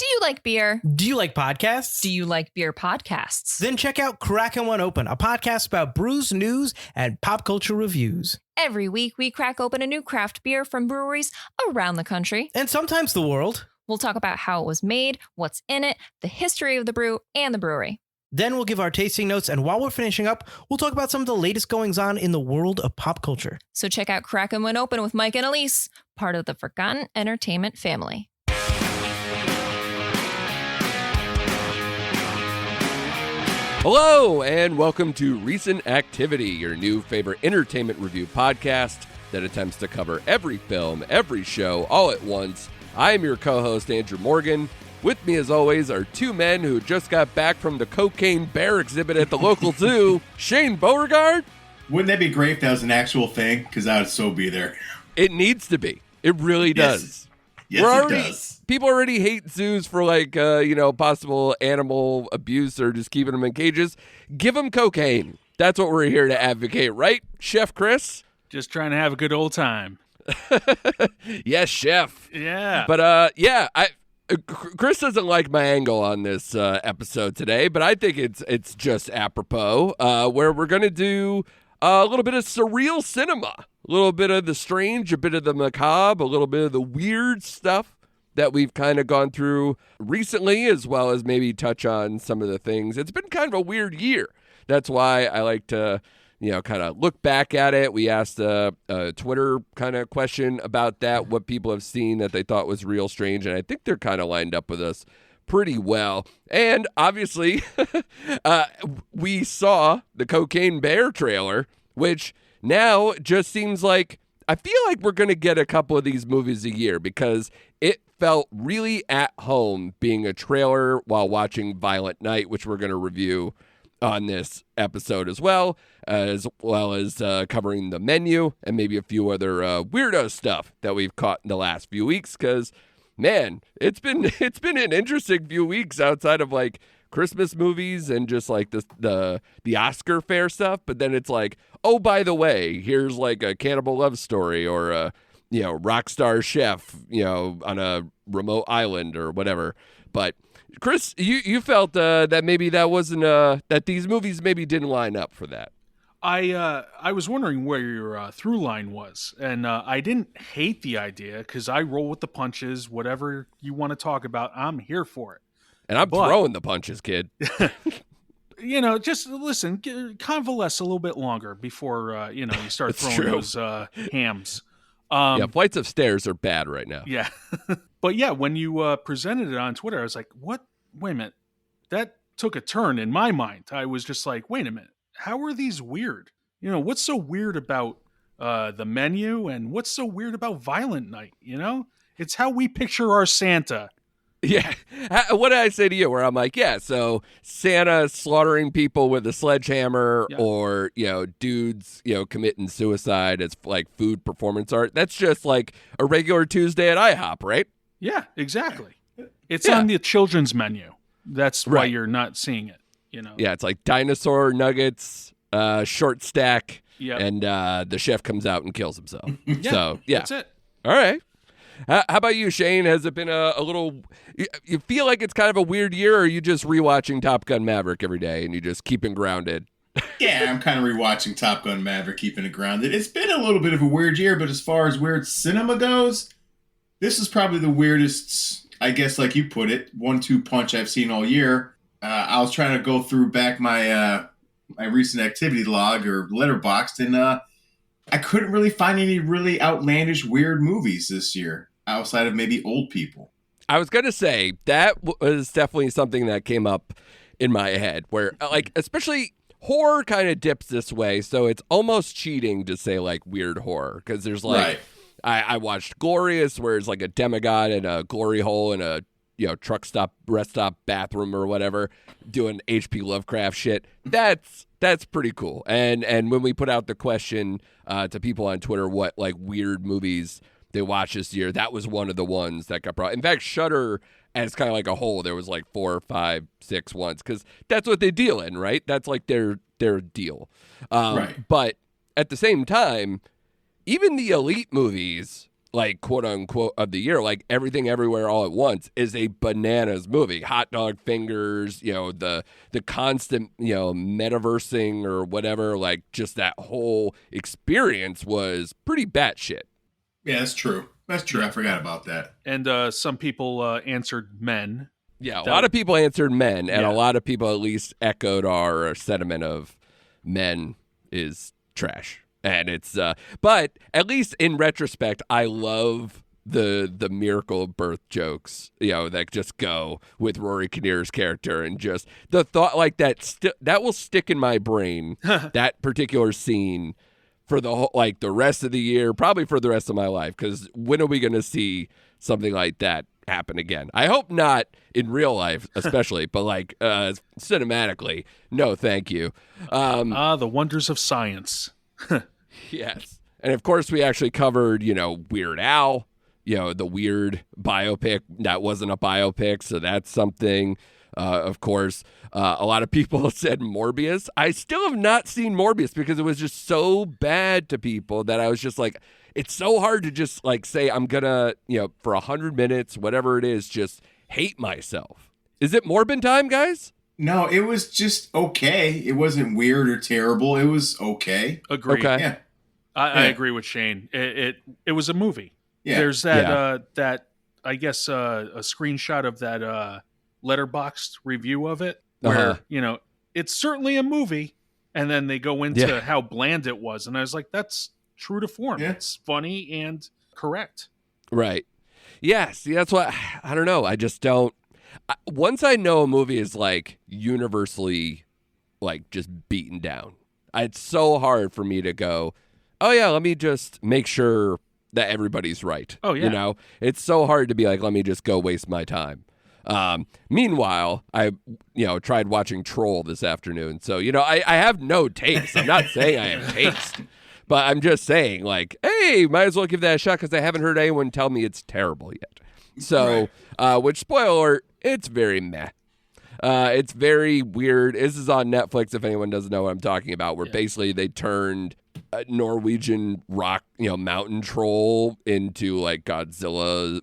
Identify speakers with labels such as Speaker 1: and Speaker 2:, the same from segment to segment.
Speaker 1: Do you like beer?
Speaker 2: Do you like podcasts?
Speaker 1: Do you like beer podcasts?
Speaker 2: Then check out Crackin' One Open, a podcast about brews, news, and pop culture reviews.
Speaker 1: Every week, we crack open a new craft beer from breweries around the country.
Speaker 2: And sometimes the world.
Speaker 1: We'll talk about how it was made, what's in it, the history of the brew, and the brewery.
Speaker 2: Then we'll give our tasting notes, and while we're finishing up, we'll talk about some of the latest goings-on in the world of pop culture.
Speaker 1: So check out Crackin' One Open with Mike and Elise, part of the Forgotten Entertainment family.
Speaker 3: Hello, and welcome to Recent Activity, your new favorite entertainment review podcast that attempts to cover every film, every show, all at once. I am your co-host, Andrew Morgan. With me, as always, are two men who just got back from the cocaine bear exhibit at the local zoo, Shane Beauregard.
Speaker 4: Wouldn't that be great if that was an actual thing? Because I would so be there.
Speaker 3: It needs to be. It really does.
Speaker 4: Yes, it does.
Speaker 3: People already hate zoos for, possible animal abuse or just keeping them in cages. Give them cocaine. That's what we're here to advocate, right, Chef Chris?
Speaker 5: Just trying to have a good old time.
Speaker 3: Yes, Chef.
Speaker 5: Yeah.
Speaker 3: But, Chris doesn't like my angle on this episode today, but I think it's just apropos, where we're going to do a little bit of surreal cinema, a little bit of the strange, a bit of the macabre, a little bit of the weird stuff that we've kind of gone through recently, as well as maybe touch on some of the things. It's been kind of a weird year. That's why I like to, kind of look back at it. We asked a Twitter kind of question about that, what people have seen that they thought was real strange, and I think they're kind of lined up with us pretty well. And obviously, we saw the Cocaine Bear trailer, which now just seems like, I feel like we're going to get a couple of these movies a year because it felt really at home being a trailer while watching Violent Night, which we're going to review on this episode as well as covering the menu and maybe a few other weirdo stuff that we've caught in the last few weeks. Because, man, it's been an interesting few weeks outside of like Christmas movies and just like the Oscar fair stuff. But then it's like, oh, by the way, here's like a cannibal love story or a rock star chef, on a remote island or whatever. But Chris, you felt that maybe that wasn't that these movies maybe didn't line up for that.
Speaker 5: I was wondering where your through line was, and I didn't hate the idea because I roll with the punches. Whatever you want to talk about, I'm here for it.
Speaker 3: And I'm throwing the punches, kid.
Speaker 5: Just listen, convalesce a little bit longer before you start throwing those hams.
Speaker 3: Flights of stairs are bad right now.
Speaker 5: Yeah. But yeah, when you presented it on Twitter, I was like, what? Wait a minute. That took a turn in my mind. I was just like, wait a minute. How are these weird? What's so weird about the menu and what's so weird about Violent Night? It's how we picture our Santa.
Speaker 3: Yeah. What did I say to you where I'm like, yeah, so Santa slaughtering people with a sledgehammer or, dudes, committing suicide as like food performance art. That's just like a regular Tuesday at IHOP, right?
Speaker 5: Yeah, exactly. It's on the children's menu. That's why you're not seeing it,
Speaker 3: Yeah, it's like dinosaur nuggets, short stack,
Speaker 5: Yep.
Speaker 3: and the chef comes out and kills himself.
Speaker 5: Yeah, that's it.
Speaker 3: All right. How about you, Shane? Has it been a little... You feel like it's kind of a weird year, or are you just rewatching Top Gun Maverick every day and you just keeping grounded?
Speaker 4: Yeah, I'm kind of rewatching Top Gun Maverick, keeping it grounded. It's been a little bit of a weird year, but as far as weird cinema goes, this is probably the weirdest, I guess, like you put it, 1-2 punch I've seen all year. I was trying to go through back my my recent activity log or Letterboxd, and I couldn't really find any really outlandish, weird movies this year outside of maybe old people.
Speaker 3: I was going to say that was definitely something that came up in my head where, like, especially horror kind of dips this way. So it's almost cheating to say like weird horror because there's like, I watched Glorious where it's like a demigod in a glory hole in a, truck stop, rest stop bathroom or whatever doing H.P. Lovecraft shit. That's pretty cool. And when we put out the question to people on Twitter, what like weird movies they watched this year, that was one of the ones that got brought. In fact, Shudder, as kind of like a whole, there was like 4, 5, 6 ones because that's what they deal in, right? That's like their deal. But at the same time, even the elite movies like quote unquote of the year, like Everything Everywhere All at Once is a bananas movie. Hot dog fingers, you know, the constant, you know, metaversing or whatever, like just that whole experience was pretty batshit.
Speaker 4: Yeah, that's true. That's true. I forgot about that.
Speaker 5: And some people answered Men.
Speaker 3: Yeah, a lot of people answered Men, and
Speaker 5: Yeah.
Speaker 3: a lot of people at least echoed our sentiment of Men is trash. And it's but at least in retrospect, I love the miracle of birth jokes, you know, that just go with Rory Kinnear's character, and just the thought like that that will stick in my brain, that particular scene for the whole, like the rest of the year, probably for the rest of my life, because when are we going to see something like that happen again? I hope not in real life, especially, but like cinematically, no, thank you.
Speaker 5: The wonders of science.
Speaker 3: Yes. And of course, we actually covered, you know, Weird Al, you know, the weird biopic that wasn't a biopic. So that's something. Of course, a lot of people said Morbius. I still have not seen Morbius because it was just so bad to people that I was just like, it's so hard to just like say, I'm going to, you know, for 100 minutes, whatever it is, just hate myself. Is it Morbin time, guys?
Speaker 4: No, it was just okay. It wasn't weird or terrible. It was okay.
Speaker 5: Agreed.
Speaker 3: Okay.
Speaker 4: Yeah.
Speaker 5: I agree with Shane. It was a movie.
Speaker 4: Yeah.
Speaker 5: There's that that I guess a screenshot of that letterboxed review of it where you know it's certainly a movie, and then they go into how bland it was, and I was like, that's true to form.
Speaker 4: Yeah.
Speaker 5: It's funny and correct.
Speaker 3: Right. Yeah. See, that's what I don't know. I just don't. Once I know a movie is like universally like just beaten down, it's so hard for me to go, oh yeah, let me just make sure that everybody's right.
Speaker 5: Oh yeah.
Speaker 3: You know, it's so hard to be like, let me just go waste my time. Meanwhile, I, you know, tried watching Troll this afternoon. So, you know, I have no taste. I'm not saying I have taste, but I'm just saying like, hey, might as well give that a shot because I haven't heard anyone tell me it's terrible yet. So, which spoiler alert, it's very meh. It's very weird. This is on Netflix, if anyone doesn't know what I'm talking about, where basically they turned a Norwegian rock, you know, mountain troll into like Godzilla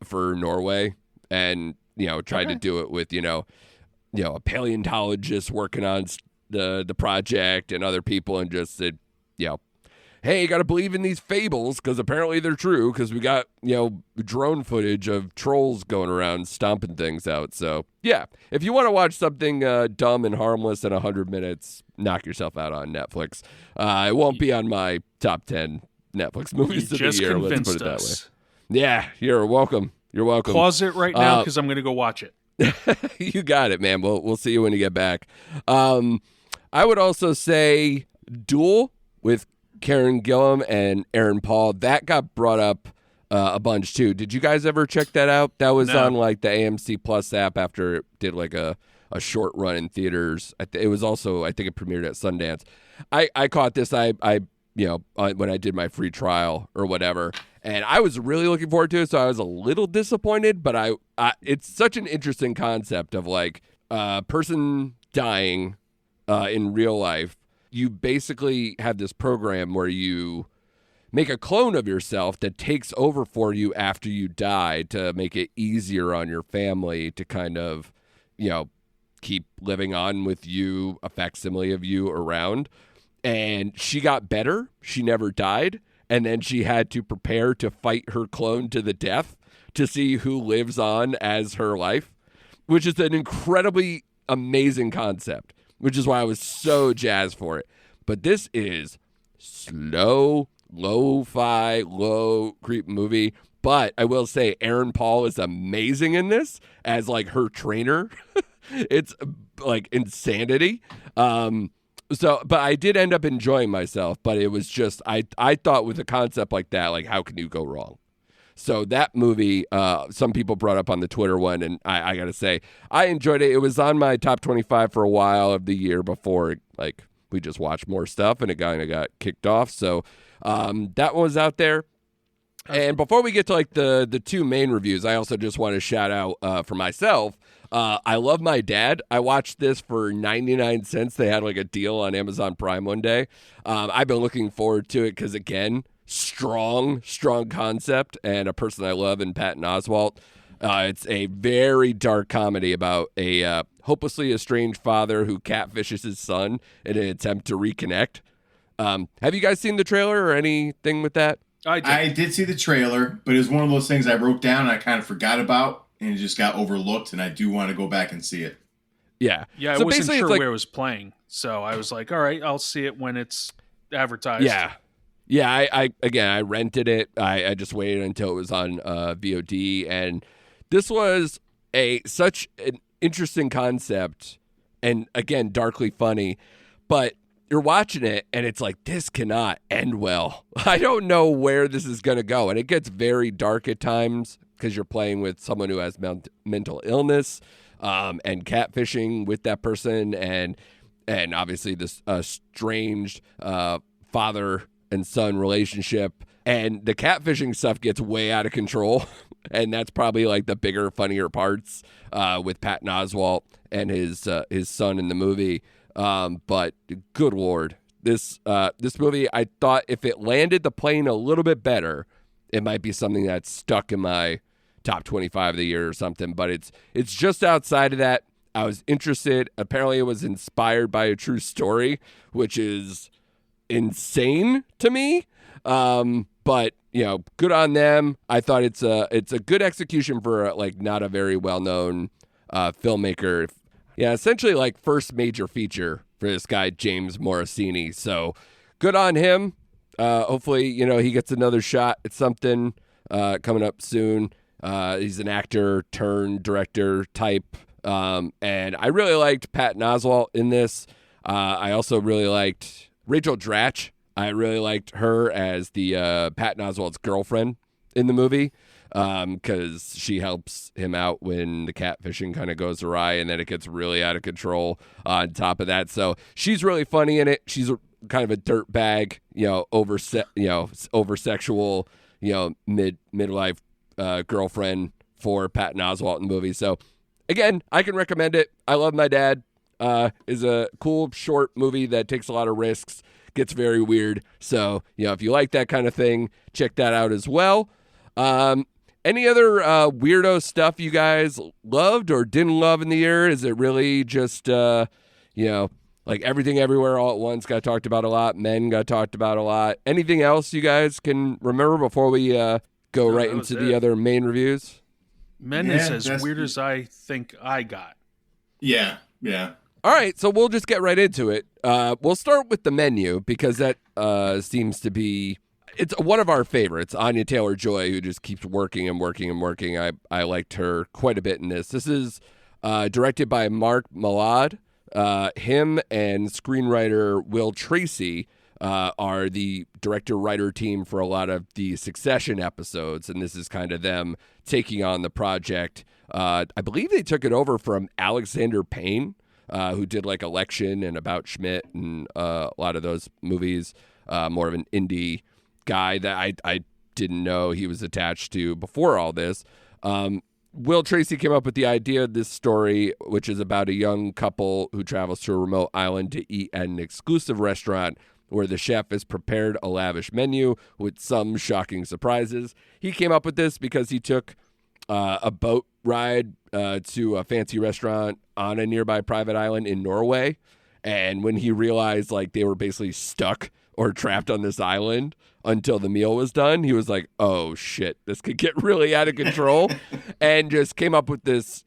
Speaker 3: for Norway, and, you know, tried to do it with, you know, a paleontologist working on the project and other people, and just said, you know, hey, you got to believe in these fables because apparently they're true because we got, you know, drone footage of trolls going around stomping things out. So, yeah, if you want to watch something dumb and harmless in 100 minutes, knock yourself out on Netflix. It won't be on my top 10 Netflix movies of the year. Let's put it that way. Yeah, you're welcome. You're welcome.
Speaker 5: Pause it right now because I'm going to go watch it.
Speaker 3: You got it, man. We'll see you when you get back. I would also say Duel with Karen Gillan and Aaron Paul. That got brought up a bunch too. Did you guys ever check that out? That was on like the AMC Plus app after it did like a short run in theaters. It was also, I think it premiered at Sundance. I caught this. I you know, when I did my free trial or whatever, and I was really looking forward to it. So I was a little disappointed, but it's such an interesting concept of like a person dying in real life. You basically have this program where you make a clone of yourself that takes over for you after you die to make it easier on your family to kind of, you know, keep living on with you, a facsimile of you around. And she got better. She never died. And then she had to prepare to fight her clone to the death to see who lives on as her life, which is an incredibly amazing concept, which is why I was so jazzed for it. But this is slow, lo-fi, low creep movie. But I will say Aaron Paul is amazing in this as like her trainer. It's like insanity. But I did end up enjoying myself, but it was just, I thought with a concept like that, like how can you go wrong? So that movie, some people brought up on the Twitter one, and I got to say, I enjoyed it. It was on my top 25 for a while of the year before, like, we just watched more stuff, and it kind of got kicked off. So that one was out there. And before we get to, like, the two main reviews, I also just want to shout out for myself, I Love My Dad. I watched this for 99 cents. They had, like, a deal on Amazon Prime one day. I've been looking forward to it because, again, strong concept, and a person I love in Patton Oswalt. It's a very dark comedy about a hopelessly estranged father who catfishes his son in an attempt to reconnect. Have you guys seen the trailer or anything with that?
Speaker 4: I did see the trailer, but it was one of those things I wrote down and I kind of forgot about, and it just got overlooked, and I do want to go back and see it.
Speaker 3: Yeah.
Speaker 5: Yeah, I
Speaker 3: So
Speaker 5: wasn't
Speaker 3: basically
Speaker 5: sure
Speaker 3: it's like,
Speaker 5: where it was playing, so I was like, all right, I'll see it when it's advertised.
Speaker 3: Yeah, I rented it. I just waited until it was on VOD, and this was such an interesting concept, and again, darkly funny, but you're watching it and it's like, this cannot end well. I don't know where this is going to go, and it gets very dark at times because you're playing with someone who has mental illness, and catfishing with that person, and obviously this estranged father and son relationship, and the catfishing stuff gets way out of control. And that's probably like the bigger, funnier parts with Patton Oswalt and his son in the movie. But good Lord, this movie, I thought if it landed the plane a little bit better, it might be something that's stuck in my top 25 of the year or something. But it's just outside of that. I was interested. Apparently, it was inspired by a true story, which is insane to me. But good on them. I thought it's a good execution for like not a very well known filmmaker. Yeah, essentially like first major feature for this guy James Morosini. So good on him. Hopefully he gets another shot at something coming up soon. He's an actor turned director type, and I really liked Patton Oswalt in this. I also really liked Rachel Dratch. I really liked her as the Patton Oswalt's girlfriend in the movie, because she helps him out when the catfishing kind of goes awry and then it gets really out of control on top of that. So she's really funny in it. She's kind of a dirtbag, over sexual, midlife girlfriend for Patton Oswalt in the movie. So again, I can recommend it. I Love My Dad is a cool short movie that takes a lot of risks. Gets very weird. So, if you like that kind of thing, check that out as well. Any other weirdo stuff you guys loved or didn't love in the year? Is it really just, like Everything Everywhere All at Once got talked about a lot? Men got talked about a lot. Anything else you guys can remember before we go right into the other main reviews?
Speaker 5: Men is as weird as I think I got.
Speaker 4: Yeah.
Speaker 3: All right, so we'll just get right into it. We'll start with the menu because that seems to be it's one of our favorites. Anya Taylor-Joy, who just keeps working and working and working. I liked her quite a bit in this. This is directed by Mark Mylod. Him and screenwriter Will Tracy are the director-writer team for a lot of the Succession episodes, and this is kind of them taking on the project. I believe they took it over from Alexander Payne, who did like Election and About Schmidt and a lot of those movies, more of an indie guy that I didn't know he was attached to before all this. Will Tracy came up with the idea of this story, which is about a young couple who travels to a remote island to eat at an exclusive restaurant where the chef has prepared a lavish menu with some shocking surprises. He came up with this because he took a boat ride to a fancy restaurant on a nearby private island in Norway. And when he realized like they were basically stuck or trapped on this island until the meal was done, he was like, oh shit, this could get really out of control. And just came up with this,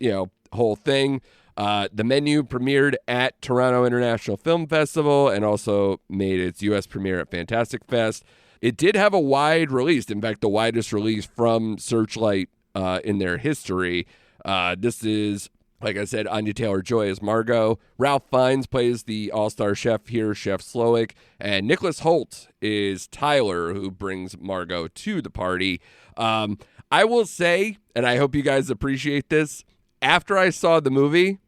Speaker 3: whole thing. The menu premiered at Toronto International Film Festival and also made its U.S. premiere at Fantastic Fest. It did have a wide release. In fact, the widest release from Searchlight in their history. This is, like I said, Anya Taylor-Joy as Margot. Ralph Fiennes plays the all-star chef here, Chef Slowick. And Nicholas Hoult is Tyler, who brings Margot to the party. I will say, and I hope you guys appreciate this, after I saw the movie,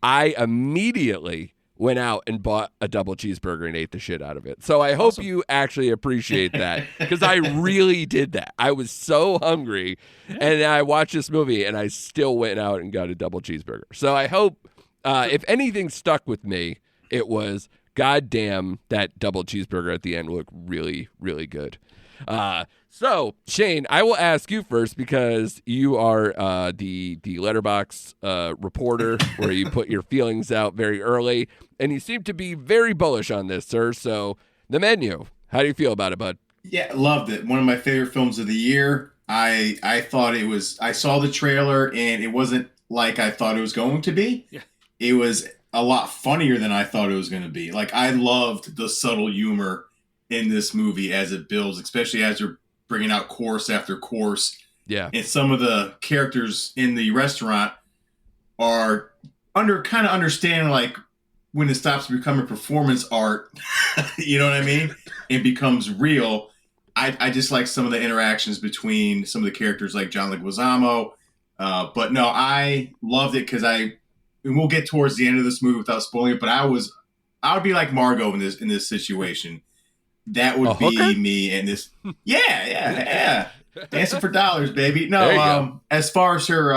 Speaker 3: I immediately went out and bought a double cheeseburger and ate the shit out of it. So I hope you actually appreciate that, because I really did that. I was so hungry, and I watched this movie, and I still went out and got a double cheeseburger. So I hope, if anything stuck with me, it was, goddamn, that double cheeseburger at the end looked really, really good. So, Shane, I will ask you first because you are the letterbox reporter where you put your feelings out very early, and you seem to be very bullish on this, sir. So, The Menu, how do you feel about it, bud?
Speaker 4: Yeah, loved it. One of my favorite films of the year. I thought it was. I saw the trailer and it wasn't like I thought it was going to be.
Speaker 5: Yeah.
Speaker 4: It was a lot funnier than I thought it was going to be. Like, I loved the subtle humor in this movie as it builds, especially as they're bringing out course after course.
Speaker 3: Yeah.
Speaker 4: And some of the characters in the restaurant are kind of understanding, like, when it stops becoming performance art, you know what I mean? It becomes real. I just like some of the interactions between some of the characters, like John Leguizamo. But no, I loved it because and we'll get towards the end of this movie without spoiling it, but I would be like Margot in this situation. That would be me in this. Yeah. Dancing for dollars, baby. No, as far as her,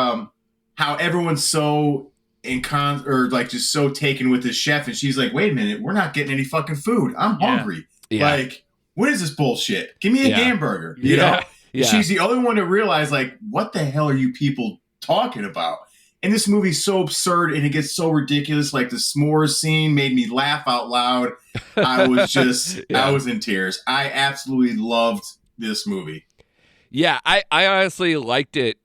Speaker 4: how everyone's so just so taken with this chef, and she's like, wait a minute, we're not getting any fucking food. I'm hungry.
Speaker 3: Yeah.
Speaker 4: Like, what is this bullshit? Give me a hamburger. You know?
Speaker 3: Yeah.
Speaker 4: She's the only one to realize, like, what the hell are you people talking about? And this movie's so absurd and it gets so ridiculous. Like, the s'mores scene made me laugh out loud. I was just, I was in tears. I absolutely loved this movie.
Speaker 3: Yeah, I honestly liked it,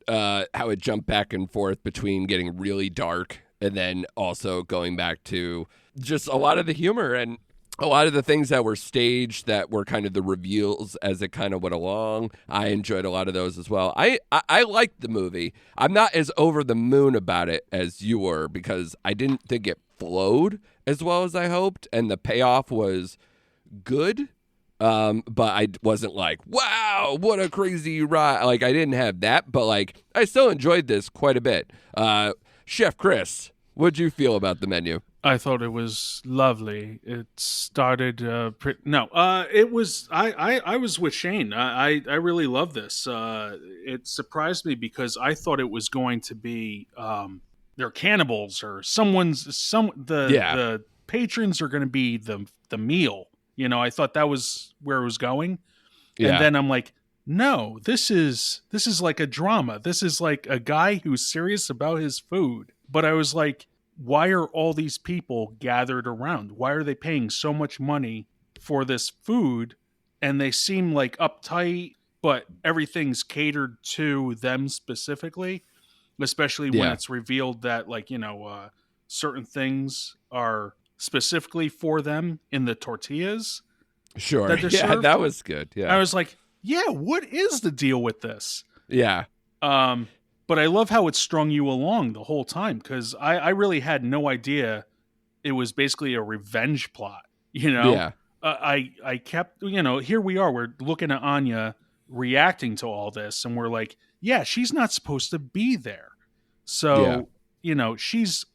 Speaker 3: how it jumped back and forth between getting really dark and then also going back to just a lot of the humor and a lot of the things that were staged that were kind of the reveals as it kind of went along. I enjoyed a lot of those as well. I liked the movie. I'm not as over the moon about it as you were because I didn't think it flowed as well as I hoped, and the payoff was good. But I wasn't like, wow, what a crazy ride. Like, I didn't have that, but like, I still enjoyed this quite a bit. Chef Chris, what'd you feel about The Menu?
Speaker 5: I thought it was lovely. It started it was I was with Shane. I really love this. It surprised me because I thought it was going to be they're cannibals or the patrons are going to be the meal. You know, I thought that was where it was going.
Speaker 3: Yeah.
Speaker 5: And then I'm like, no, this is like a drama. This is like a guy who's serious about his food. But I was like, why are all these people gathered around? Why are they paying so much money for this food? And they seem like uptight, but everything's catered to them specifically, especially when it's revealed that, like, you know, certain things are specifically for them in the tortillas.
Speaker 3: Sure.
Speaker 5: That
Speaker 3: Yeah,
Speaker 5: served.
Speaker 3: that was good. Yeah.
Speaker 5: I was like, yeah, what is the deal with this?
Speaker 3: Yeah.
Speaker 5: But I love how it strung you along the whole time because I really had no idea it was basically a revenge plot. You know,
Speaker 3: Yeah.
Speaker 5: I kept, you know, here we are. We're looking at Anya reacting to all this, and we're like, yeah, she's not supposed to be there. So, you know, she's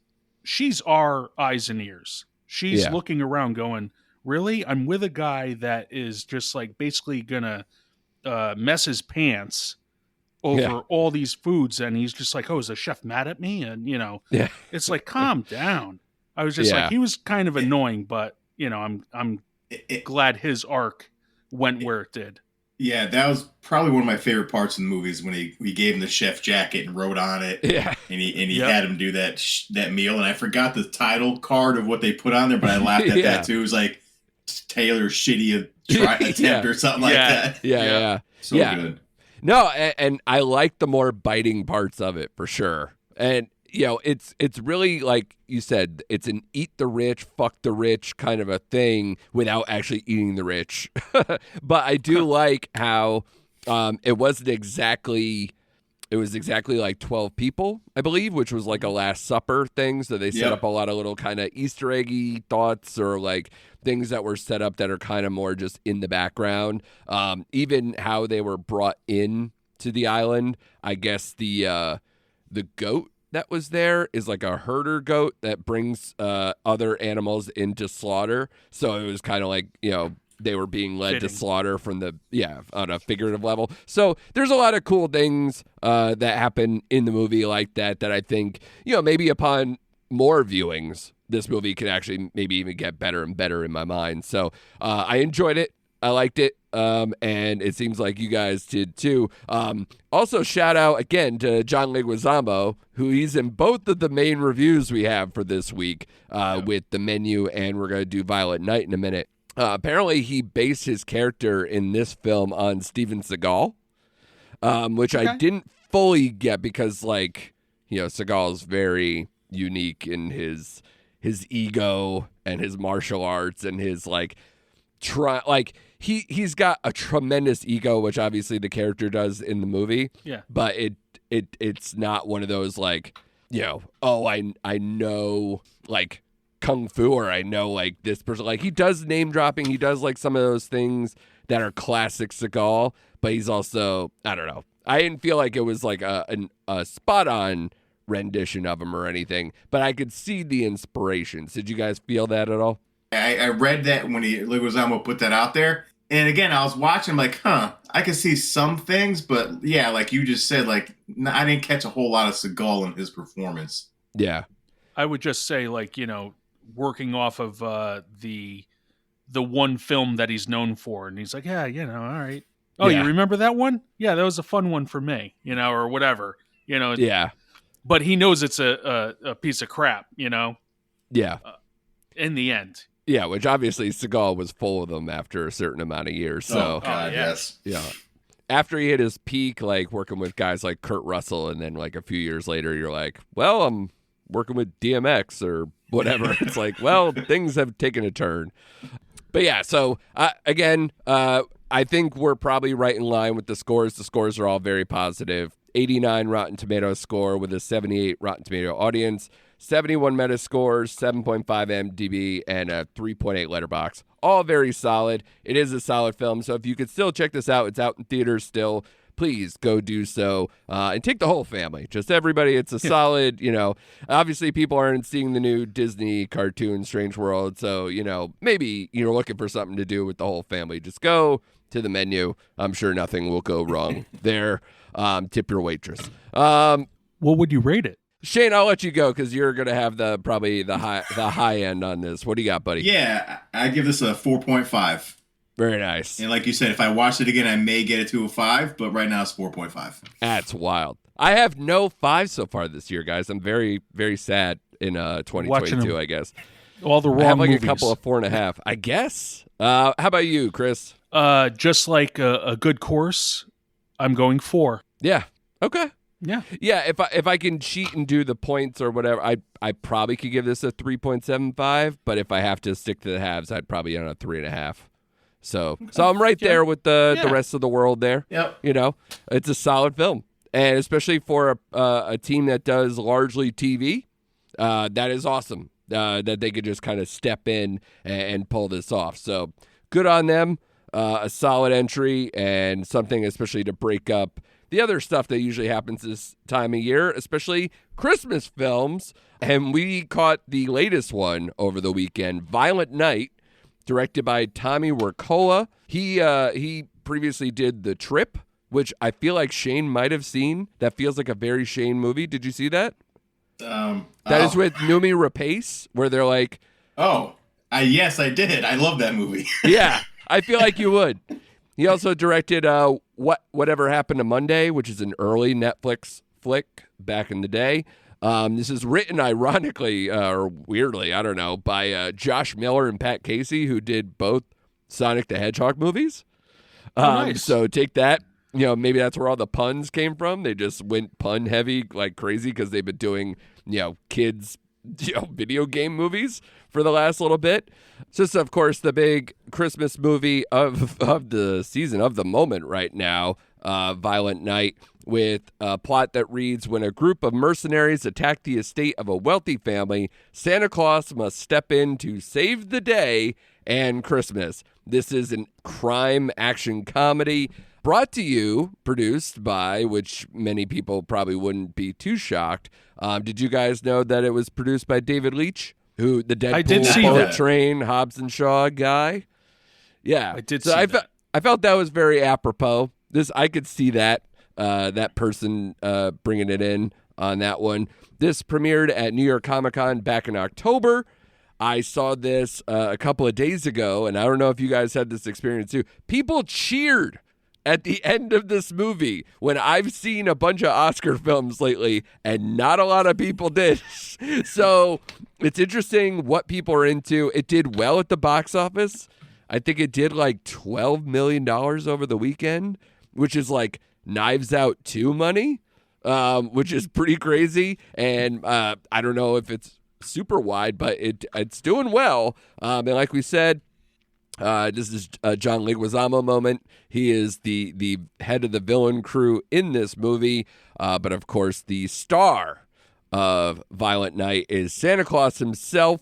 Speaker 5: our eyes and ears. She's looking around, going, really? I'm with a guy that is just like basically gonna mess his pants over all these foods, and he's just like, oh, is the chef mad at me? And, you know, it's like, calm down. I was just like, he was kind of annoying, but, you know, I'm glad his arc went where it did.
Speaker 4: Yeah, that was probably one of my favorite parts of the movie is when we gave him the chef jacket and wrote on it.
Speaker 3: Yeah.
Speaker 4: And he had him do that meal. And I forgot the title card of what they put on there, but I laughed at that too. It was like Taylor's shitty attempt or something like that.
Speaker 3: Yeah.
Speaker 4: So good.
Speaker 3: No, and I like the more biting parts of it for sure. And, you know, it's really, like you said, it's an eat the rich, fuck the rich kind of a thing without actually eating the rich. But I do like how it was exactly like 12 people, I believe, which was like a Last Supper thing. So they set up a lot of little kind of Easter eggy thoughts or like things that were set up that are kind of more just in the background. Even how they were brought in to the island. I guess the goat that was there is like a herder goat that brings other animals into slaughter. So it was kind of like, you know, they were being led to slaughter from on a figurative level. So there's a lot of cool things that happen in the movie like that I think, you know, maybe upon more viewings, this movie could actually maybe even get better and better in my mind. So I enjoyed it. I liked it. and it seems like you guys did too. Also, shout out again to John Leguizamo, who he's in both of the main reviews we have for this week with The Menu, and we're going to do Violet Night in a minute. Apparently, he based his character in this film on Steven Seagal, which I didn't fully get because, like, you know, Seagal is very unique in his ego and his martial arts and his he's got a tremendous ego, which obviously the character does in the movie. Yeah. But it's not one of those like, you know, oh, I know like kung fu, or I know like this person. Like, he does name dropping. He does like some of those things that are classic Seagal, but he's also, I don't know. I didn't feel like it was like a spot on rendition of him or anything, but I could see the inspirations. Did you guys feel that at all?
Speaker 4: I read that when Leguizamo put that out there, and again, I was watching, like, I can see some things, but yeah, like you just said, like, I didn't catch a whole lot of Seagal in his performance.
Speaker 3: Yeah,
Speaker 5: I would just say, like, you know, working off of the one film that he's known for, and he's like, yeah, you know, all right. Oh, yeah. You remember that one? Yeah, that was a fun one for me, you know, or whatever, you know.
Speaker 3: Yeah.
Speaker 5: But he knows it's a piece of crap, you know.
Speaker 3: Yeah.
Speaker 5: In the end.
Speaker 3: Yeah, which obviously Seagal was full of them after a certain amount of years. So,
Speaker 4: yes.
Speaker 3: Yeah. After he hit his peak, like working with guys like Kurt Russell, and then like a few years later, you're like, well, I'm working with DMX or whatever. It's like, well, things have taken a turn. But yeah, so again, I think we're probably right in line with the scores. The scores are all very positive. 89 Rotten Tomatoes score with a 78 Rotten Tomato audience, 71 Metascore, 7.5 MDB, and a 3.8 Letterboxd. All very solid. It is a solid film, so if you could still check this out, it's out in theaters still. Please go do so and take the whole family. Just everybody. It's a solid, you know, obviously people aren't seeing the new Disney cartoon Strange World, so, you know, maybe you're looking for something to do with the whole family. Just go to The Menu. I'm sure nothing will go wrong there. Tip your waitress.
Speaker 5: What would you rate it?
Speaker 3: Shane, I'll let you go because you're going to have probably the high end on this. What do you got, buddy?
Speaker 4: Yeah, I give this a 4.5.
Speaker 3: Very nice.
Speaker 4: And like you said, if I watch it again, I may get it to a 5, but right now it's 4.5.
Speaker 3: That's wild. I have no 5 so far this year, guys. I'm very, very sad in 2022, I guess.
Speaker 5: All the wrong movies.
Speaker 3: I have like a couple of 4.5, I guess. How about you, Chris?
Speaker 5: Just like a good course, I'm going 4.
Speaker 3: Yeah. Okay.
Speaker 5: Yeah.
Speaker 3: Yeah, if I can cheat and do the points or whatever, I probably could give this a 3.75, but if I have to stick to the halves, I'd probably end on a 3.5. So I'm right there with the rest of the world there.
Speaker 4: Yep.
Speaker 3: You know, it's a solid film. And especially for a team that does largely TV, that is awesome that they could just kind of step in and pull this off. So good on them. A solid entry and something especially to break up the other stuff that usually happens this time of year, especially Christmas films. And we caught the latest one over the weekend, Violent Night, directed by Tommy Wirkola. He previously did The Trip, which I feel like Shane might have seen. That feels like a very Shane movie. Did you see that? That is with Noomi Rapace, where they're like...
Speaker 4: Yes, I did. I love that movie.
Speaker 3: Yeah, I feel like you would. He also directed Whatever Happened to Monday, which is an early Netflix flick back in the day. This is written ironically or weirdly, I don't know, by Josh Miller and Pat Casey, who did both Sonic the Hedgehog movies.
Speaker 5: Nice.
Speaker 3: So take that. You know, maybe that's where all the puns came from. They just went pun heavy like crazy because they've been doing, you know, kids, you know, video game movies for the last little bit. So this is, of course, the big Christmas movie of the season, of the moment right now, Violent Night, with a plot that reads, when a group of mercenaries attack the estate of a wealthy family, Santa Claus must step in to save the day and Christmas. This is a crime action comedy brought to you, produced by, which many people probably wouldn't be too shocked. Did you guys know that it was produced by David Leitch, who the Deadpool, Bullet Train, Hobbs and Shaw guy? Yeah,
Speaker 5: I did.
Speaker 3: So I felt that was very apropos. I could see that person bringing it in on that one. This premiered at New York Comic Con back in October. I saw this a couple of days ago, and I don't know if you guys had this experience too. People cheered at the end of this movie when I've seen a bunch of Oscar films lately, and not a lot of people did. So it's interesting what people are into. It did well at the box office. I think it did like $12 million over the weekend, which is like Knives Out 2 money, which is pretty crazy. And I don't know if it's super wide, but it's doing well. And like we said, this is a John Leguizamo moment. He is the head of the villain crew in this movie. But of course, the star of Violent Night is Santa Claus himself,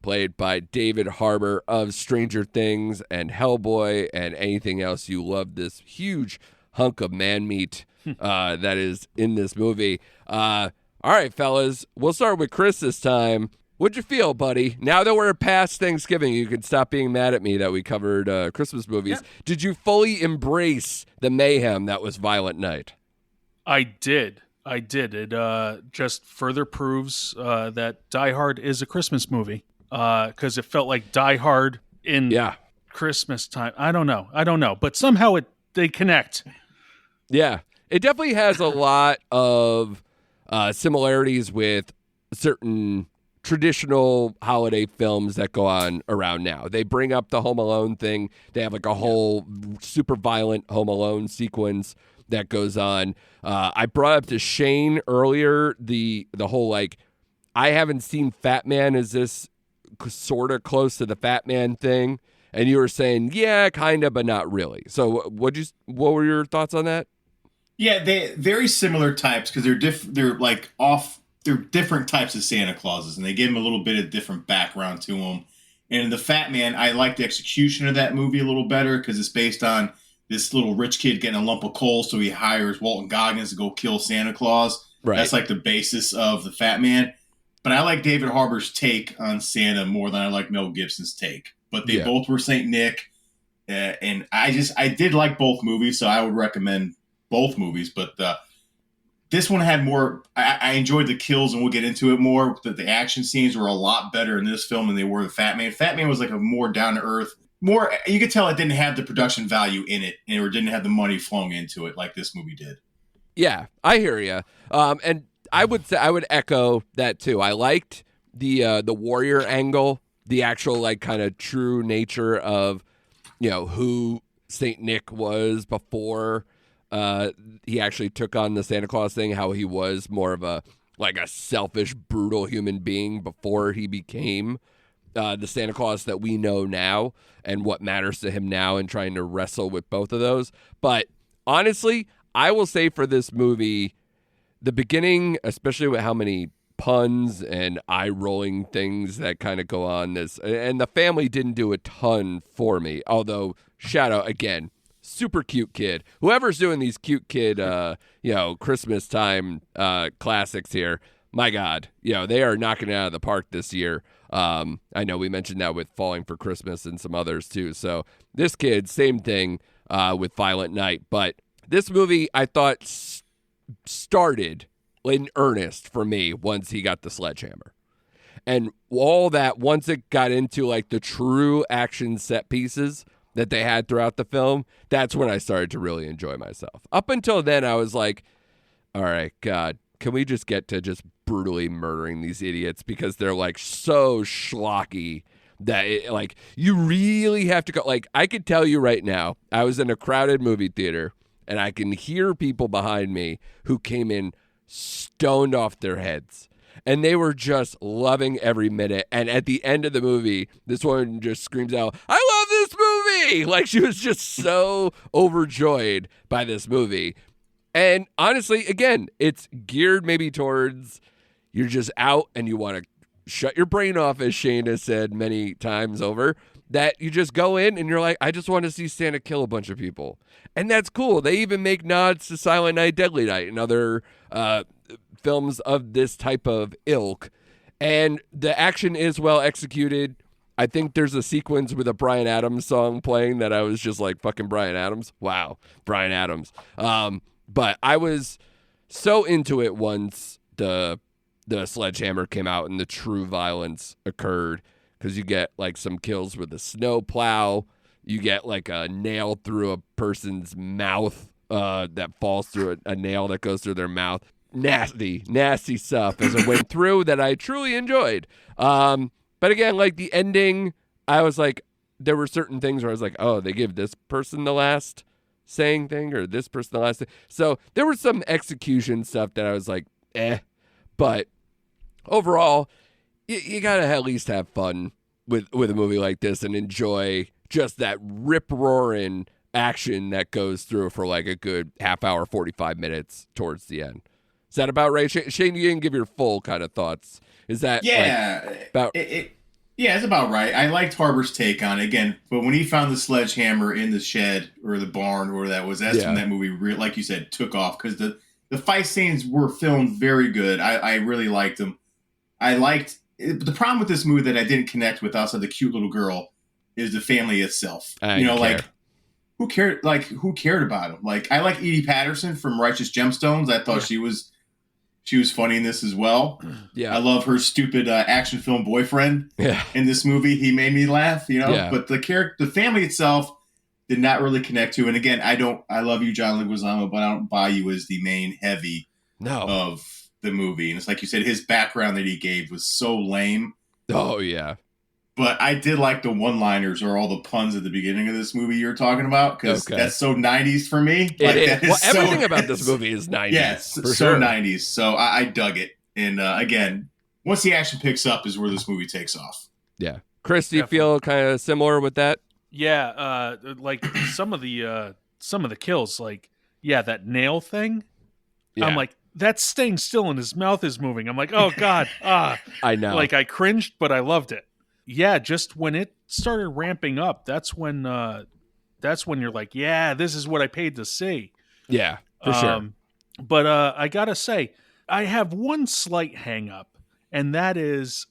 Speaker 3: played by David Harbour of Stranger Things and Hellboy and anything else you love. This huge hunk of man meat that is in this movie. All right, fellas, we'll start with Chris this time. What'd you feel, buddy? Now that we're past Thanksgiving, you can stop being mad at me that we covered Christmas movies. Yeah. Did you fully embrace the mayhem that was Violent Night?
Speaker 5: I did. It just further proves that Die Hard is a Christmas movie because it felt like Die Hard in Christmas time. I don't know. But somehow they connect.
Speaker 3: Yeah. It definitely has a lot of similarities with certain traditional holiday films that go on around now. They bring up the Home Alone thing. They have like a whole super violent Home Alone sequence that goes on. I brought up to Shane earlier the whole like, I haven't seen Fat Man. Is this sort of close to the Fat Man thing? And you were saying, yeah, kind of, but not really. So what were your thoughts on that?
Speaker 4: Yeah, they very similar types because they're different types of Santa Clauses, and they give them a little bit of different background to them. And the Fat Man, I like the execution of that movie a little better because it's based on this little rich kid getting a lump of coal, so he hires Walton Goggins to go kill Santa Claus. Right. That's like the basis of the Fat Man. But I like David Harbour's take on Santa more than I like Mel Gibson's take. But they both were Saint Nick, and I did like both movies, so I would recommend both movies. But this one had more. I enjoyed the kills, and we'll get into it more. The action scenes were a lot better in this film than they were the Fat Man. Fat Man was like a more down to earth. More, you could tell it didn't have the production value in it, or didn't have the money flowing into it like this movie did. Yeah,
Speaker 3: I hear you. And I would say I would echo that too. I liked the warrior angle, the actual like kind of true nature of who Saint Nick was before he actually took on the Santa Claus thing. How he was more of a selfish, brutal human being before he became the Santa Claus that we know now, and what matters to him now, and trying to wrestle with both of those. But honestly, I will say for this movie, the beginning, especially with how many puns and eye-rolling things that kind of go on this, and the family didn't do a ton for me, although shout out again, super cute kid. Whoever's doing these cute kid, Christmas time classics here, my God, they are knocking it out of the park this year. I know we mentioned that with Falling for Christmas and some others too. So this kid, same thing with Violent Night. But this movie, I thought started in earnest for me once he got the sledgehammer. And all that, once it got into like the true action set pieces that they had throughout the film, that's when I started to really enjoy myself. Up until then, I was like, all right, God, can we just get to just brutally murdering these idiots because they're like so schlocky that you really have to go. Like, I could tell you right now, I was in a crowded movie theater and I can hear people behind me who came in stoned off their heads. And they were just loving every minute. And at the end of the movie, this woman just screams out, I love this movie! Like, she was just so overjoyed by this movie. And honestly, again, it's geared maybe towards you're just out and you want to shut your brain off, as Shane has said many times over, that you just go in and you're like, I just want to see Santa kill a bunch of people. And that's cool. They even make nods to Silent Night, Deadly Night and other films of this type of ilk. And the action is well executed. I think there's a sequence with a Bryan Adams song playing that I was just like, fucking Bryan Adams. Wow, Bryan Adams. But I was so into it once the sledgehammer came out and the true violence occurred. because you get like some kills with a snow plow. You get like a nail through a person's mouth that falls through a nail that goes through their mouth. Nasty stuff as it went through that I truly enjoyed. But again, like the ending, I was like, there were certain things where I was like, oh, they give this person the last saying thing or this person the last thing. So there was some execution stuff that I was like, But overall, you gotta at least have fun with a movie like this and enjoy just that rip-roaring action that goes through for like a good half hour, 45 minutes towards the end. Is that about right? Shane, you didn't give your full kind of thoughts. Is that about...
Speaker 4: Yeah, it's about right. I liked Harbor's take on it again, but when he found the sledgehammer in the shed or the barn or whatever that was, that's when that movie, like you said, took off because the fight scenes were filmed very good. I really liked them. But the problem with this movie that I didn't connect with outside the cute little girl is the family itself. Like who cared? Like who cared about him? Like I like Edie Patterson from Righteous Gemstones. I thought she was funny in this as well. Yeah, I love her stupid action film boyfriend. Yeah. In this movie, he made me laugh. But the family itself did not really connect to. And again, I love you, John Leguizamo, but I don't buy you as the main heavy of the movie. And it's like you said, his background that he gave was so lame.
Speaker 3: Oh yeah.
Speaker 4: But I did like the one-liners or all the puns at the beginning of this movie you were talking about because that's so 90s for me.
Speaker 3: Everything about this movie is 90s.
Speaker 4: Yes, so sure. 90s. So I dug it. And again, once the action picks up is where this movie takes off.
Speaker 3: Yeah. Chris, do you feel kind of similar with that?
Speaker 5: Yeah, like some of the kills, like that nail thing. Yeah. I'm like, that's staying still and his mouth is moving. I'm like, oh God,
Speaker 3: I know.
Speaker 5: Like I cringed, but I loved it. Yeah, just when it started ramping up, that's when you're like, yeah, this is what I paid to see.
Speaker 3: Yeah, for sure.
Speaker 5: But I gotta say, I have one slight hang up, and that is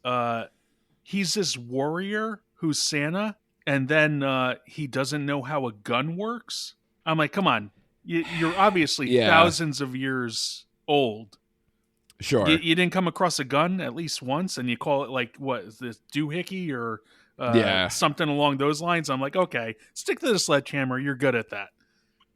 Speaker 5: he's this warrior who's Santa, and then he doesn't know how a gun works. I'm like, come on, you're obviously thousands of years old.
Speaker 3: Sure.
Speaker 5: You didn't come across a gun at least once, and you call it like, what is this, doohickey or something along those lines? I'm like, okay, stick to the sledgehammer. You're good at that.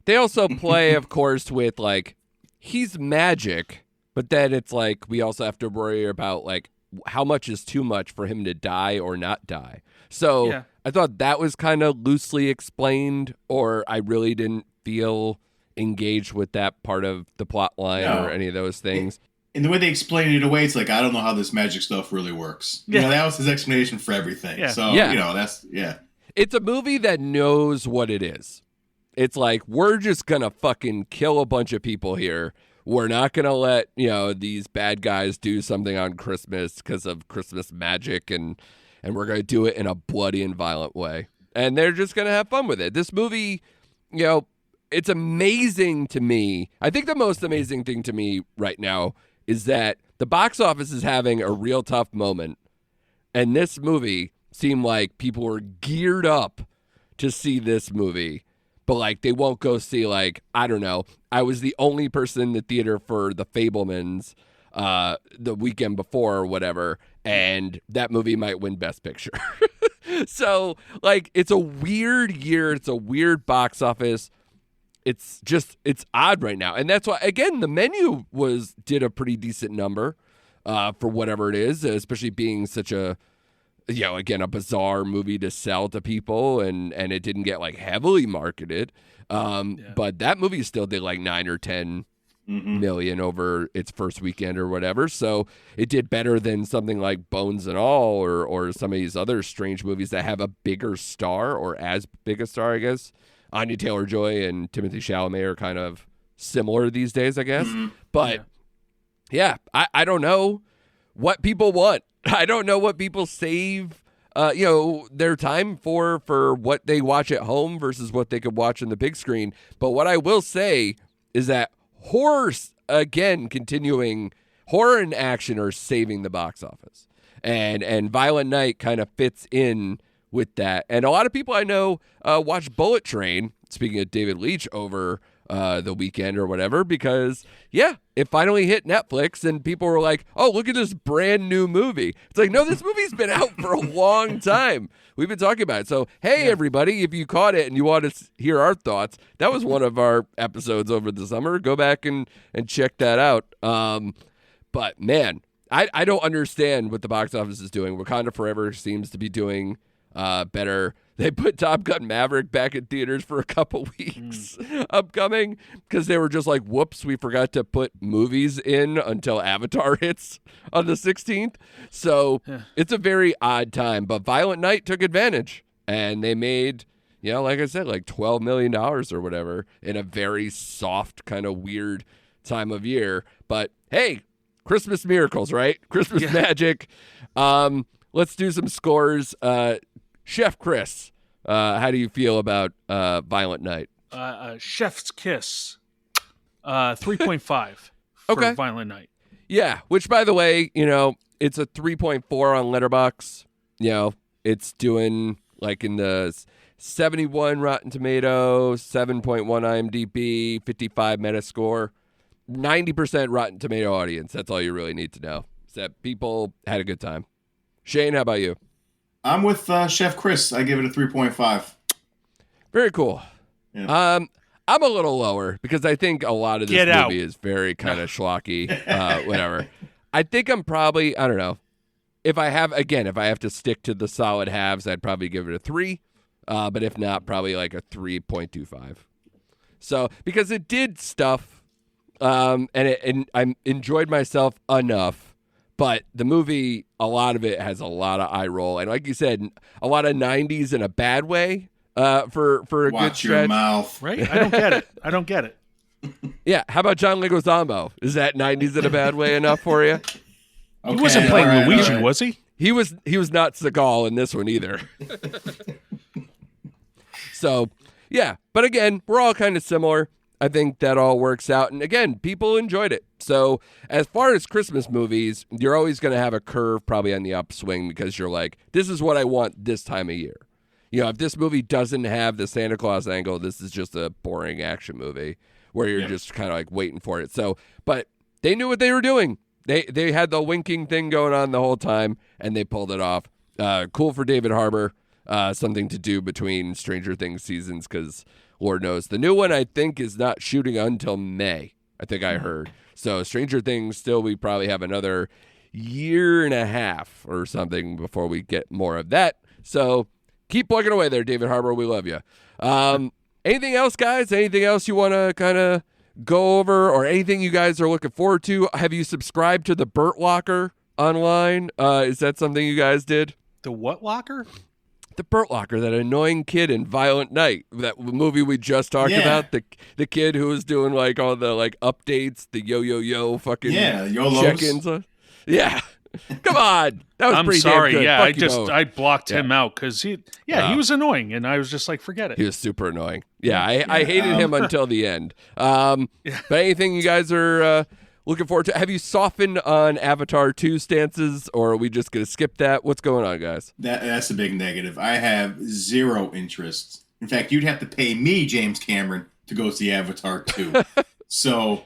Speaker 3: They also play, of course, with like, he's magic, but then it's like we also have to worry about like how much is too much for him to die or not die. So I thought that was kind of loosely explained, or I really didn't feel engaged with that part of the plot line or any of those things.
Speaker 4: And the way they explain it away, it's like, I don't know how this magic stuff really works. That was his explanation for everything. Yeah. So,
Speaker 3: It's a movie that knows what it is. It's like, we're just going to fucking kill a bunch of people here. We're not going to let, these bad guys do something on Christmas because of Christmas magic, and we're going to do it in a bloody and violent way. And they're just going to have fun with it. This movie, it's amazing to me. I think the most amazing thing to me right now is that the box office is having a real tough moment, and this movie seemed like people were geared up to see this movie, but like they won't go see, like, I don't know. I was the only person in the theater for The Fabelmans the weekend before or whatever, and that movie might win Best Picture. So like, it's a weird year. It's a weird box office. It's odd right now. And that's why, again, The Menu did a pretty decent number for whatever it is, especially being such a, again, a bizarre movie to sell to people, and it didn't get like heavily marketed. But that movie still did like 9 or 10 million over its first weekend or whatever. So it did better than something like Bones and All or some of these other strange movies that have a bigger star, or as big a star, I guess. Anya Taylor-Joy and Timothée Chalamet are kind of similar these days, I guess. But I don't know what people want. I don't know what people save, their time for what they watch at home versus what they could watch on the big screen. But what I will say is that horror, again, continuing, horror and action are saving the box office. And Violent Night kind of fits in with that. And a lot of people I know watch Bullet Train, speaking of David Leitch, over the weekend or whatever, because it finally hit Netflix and people were like, oh, look at this brand new movie. It's like, no, this movie's been out for a long time. We've been talking about it. So, hey, everybody, if you caught it and you want to hear our thoughts, that was one of our episodes over the summer. Go back and check that out. But man, I don't understand what the box office is doing. Wakanda Forever seems to be doing better. They put Top Gun Maverick back in theaters for a couple weeks upcoming because they were just like, whoops, we forgot to put movies in until Avatar hits on the 16th. So it's a very odd time. But Violent Night took advantage and they made, like I said, like $12 million or whatever in a very soft, kind of weird time of year. But hey, Christmas miracles, right? Christmas magic. Let's do some scores. Chef Chris, how do you feel about Violent Night?
Speaker 5: Chef's kiss, 3.5 for Violent Night.
Speaker 3: Yeah, which, by the way, it's a 3.4 on Letterboxd. It's doing like in the 71 Rotten Tomatoes, 7.1 IMDb, 55 Metascore, 90% Rotten Tomato audience. That's all you really need to know, is that people had a good time. Shane, how about you?
Speaker 4: I'm with Chef Chris. I give it a 3.5.
Speaker 3: Very cool.
Speaker 4: Yeah.
Speaker 3: I'm a little lower because I think a lot of this movie is very kind of schlocky, whatever. I think I'm probably, I don't know. If I have to stick to the solid halves, I'd probably give it a 3. But if not, probably like a 3.25. So, because it did stuff, and I enjoyed myself enough. But the movie, a lot of it has a lot of eye roll. And like you said, a lot of 90s in a bad way for a good stretch.
Speaker 4: Watch your mouth.
Speaker 5: Right? I don't get it.
Speaker 3: Yeah. How about John Leguizamo? Is that 90s in a bad way enough for you?
Speaker 5: He wasn't playing Luigi, was he?
Speaker 3: He was not Seagal in this one either. So, yeah. But again, we're all kind of similar. I think that all works out. And again, people enjoyed it. So as far as Christmas movies, you're always going to have a curve probably on the upswing because you're like, this is what I want this time of year. If this movie doesn't have the Santa Claus angle, this is just a boring action movie where you're just kind of like waiting for it. So, but they knew what they were doing. They had the winking thing going on the whole time and they pulled it off. Cool for David Harbour. Something to do between Stranger Things seasons because Lord knows. The new one, I think, is not shooting until May, I think I heard. So Stranger Things still, we probably have another year and a half or something before we get more of that. So keep plugging away there, David Harbour. We love you. Anything else, guys? Anything else you want to kind of go over or anything you guys are looking forward to? Have you subscribed to the Burt Locker online? Is that something you guys did?
Speaker 5: The what locker?
Speaker 3: The Burt Locker, that annoying kid in Violent Night, that movie we just talked about, the kid who was doing like all the like updates, the yo fucking check-ins. Yeah. Come on. That was pretty
Speaker 5: sorry.
Speaker 3: damn good.
Speaker 5: Yeah, I blocked him out because he was annoying and I was just like, forget it.
Speaker 3: He was super annoying. Yeah, I hated him until the end. But anything you guys are looking forward to? Have you softened on Avatar 2 stances, or are we just going to skip that? What's going on, guys?
Speaker 4: That's a big negative. I have zero interest. In fact, you'd have to pay me, James Cameron, to go see Avatar 2. So,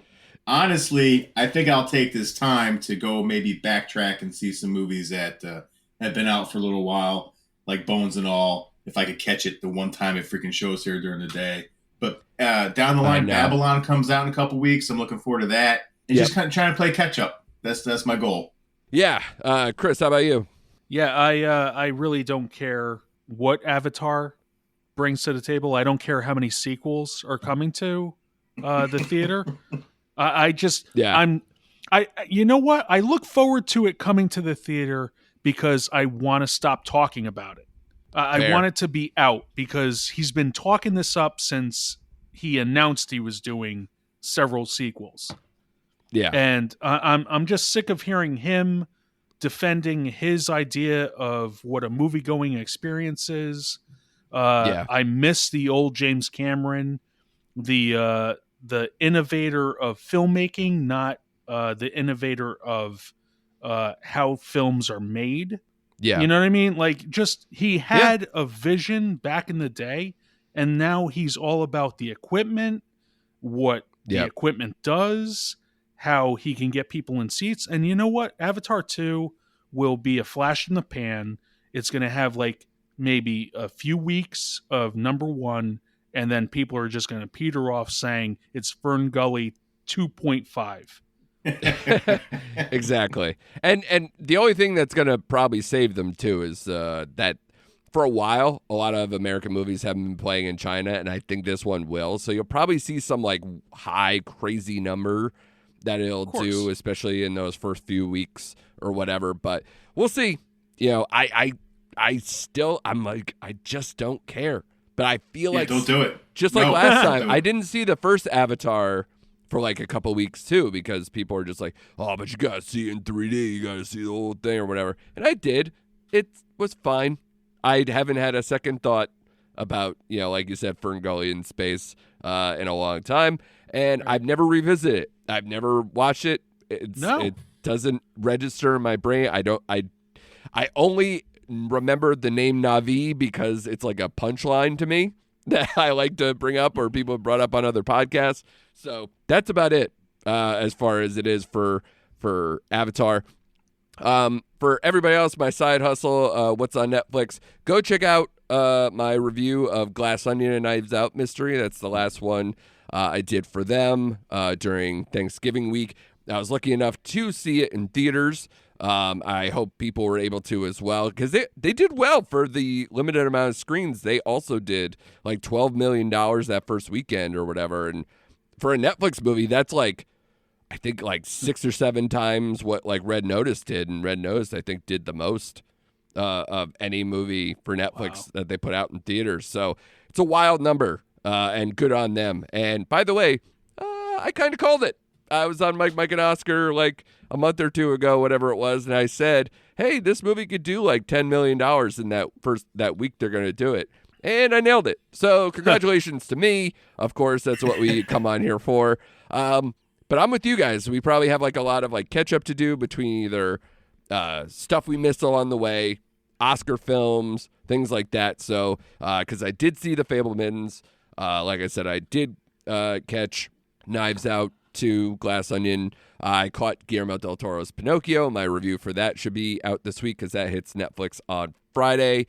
Speaker 4: honestly, I think I'll take this time to go maybe backtrack and see some movies that have been out for a little while, like Bones and All, if I could catch it the one time it freaking shows here during the day. But down the line, Babylon comes out in a couple weeks. I'm looking forward to that. And just kind of trying to play catch up. That's my goal.
Speaker 3: Yeah. Chris, how about you?
Speaker 5: Yeah, I really don't care what Avatar brings to the table. I don't care how many sequels are coming to the theater. You know what? I look forward to it coming to the theater because I want to stop talking about it. I want it to be out because he's been talking this up since he announced he was doing several sequels.
Speaker 3: Yeah.
Speaker 5: And I'm just sick of hearing him defending his idea of what a movie-going experience is. I miss the old James Cameron, the innovator of filmmaking, not the innovator of how films are made.
Speaker 3: Yeah.
Speaker 5: You know what I mean? Like, just he had a vision back in the day, and now he's all about the equipment, what the
Speaker 3: Yep.
Speaker 5: equipment does, how he can get people in seats. And you know what? Avatar 2 will be a flash in the pan. It's going to have like maybe a few weeks of number one, and then people are just going to peter off saying it's Fern Gully 2.5.
Speaker 3: Exactly. And the only thing that's going to probably save them too is that for a while, a lot of American movies haven't been playing in China, and I think this one will. So you'll probably see some like high crazy number that it'll do, especially in those first few weeks or whatever. But we'll see. You know, I'm like, I just don't care. But I feel like
Speaker 4: don't do it.
Speaker 3: Just like last time,
Speaker 4: I
Speaker 3: I didn't see the first Avatar for like a couple weeks too, because people were just like, oh, but you gotta see it in 3D, you gotta see the whole thing or whatever. And I did. It was fine. I haven't had a second thought about, you know, like you said, Fern Gully in space in a long time. And I've never revisited it. I've never watched it. It doesn't register in my brain. I only remember the name Na'vi because it's like a punchline to me that I like to bring up, or people have brought up on other podcasts. So that's about it as far as it is for Avatar. For everybody else, my side hustle, what's on Netflix, go check out my review of Glass Onion and Knives Out Mystery. That's the last one I did for them during Thanksgiving week. I was lucky enough to see it in theaters. I hope people were able to as well, because they did well for the limited amount of screens. They also did like $12 million that first weekend or whatever. And for a Netflix movie, that's like, I think like 6 or 7 times what like Red Notice did. And Red Notice, I think, did the most of any movie for Netflix that they put out in theaters. So it's a wild number, and good on them. And by the way, I kind of called it. I was on Mike and Oscar like a month or two ago, whatever it was, and I said, hey, this movie could do like $10 million in that week they're going to do it. And I nailed it. So congratulations to me. Of course, that's what we come on here for. But I'm with you guys. We probably have like a lot of like catch up to do between either stuff we missed along the way, Oscar films, things like that. So because I did see The Fabelmans. Like I said, I did catch Knives Out to Glass Onion. I caught Guillermo del Toro's Pinocchio. My review for that should be out this week because that hits Netflix on Friday.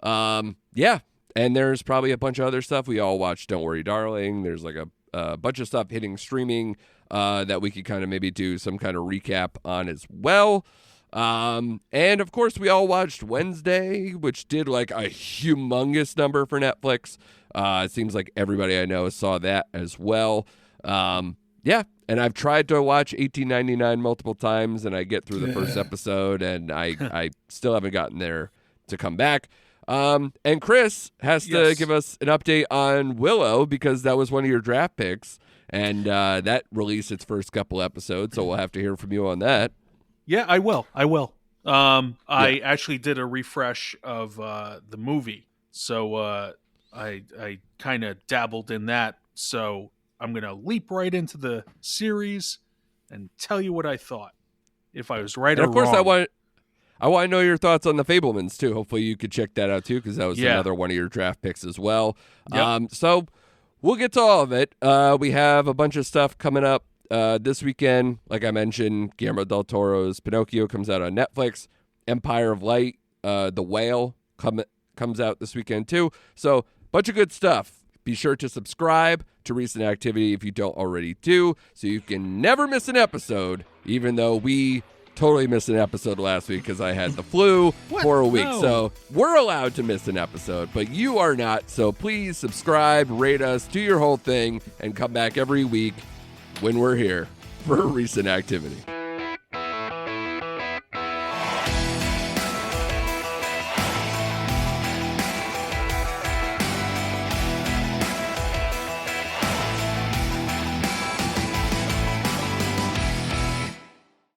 Speaker 3: Yeah, and there's probably a bunch of other stuff. We all watched Don't Worry, Darling. There's like a bunch of stuff hitting streaming that we could kind of maybe do some kind of recap on as well. And of course, we all watched Wednesday, which did like a humongous number for Netflix. It seems like everybody I know saw that as well. Yeah, and I've tried to watch 1899 multiple times, and I get through the first episode, and I still haven't gotten there to come back. And Chris has to give us an update on Willow, because that was one of your draft picks, and that released its first couple episodes, so we'll have to hear from you on that.
Speaker 5: Yeah, I will. I actually did a refresh of the movie, so I kind of dabbled in that, so I'm going to leap right into the series and tell you what I thought, if I was right or wrong.
Speaker 3: Of course, I want to know your thoughts on The Fabelmans, too. Hopefully you could check that out, too, because that was another one of your draft picks as well. Yep. So we'll get to all of it. We have a bunch of stuff coming up this weekend. Like I mentioned, Guillermo del Toro's Pinocchio comes out on Netflix. Empire of Light, The Whale, comes out this weekend, too. So bunch of good stuff. Be sure to subscribe to Recent Activity if you don't already do, so you can never miss an episode, even though we totally missed an episode last week because I had the flu for a week. No. So we're allowed to miss an episode, but you are not. So please subscribe, rate us, do your whole thing, and come back every week when we're here for Recent Activity.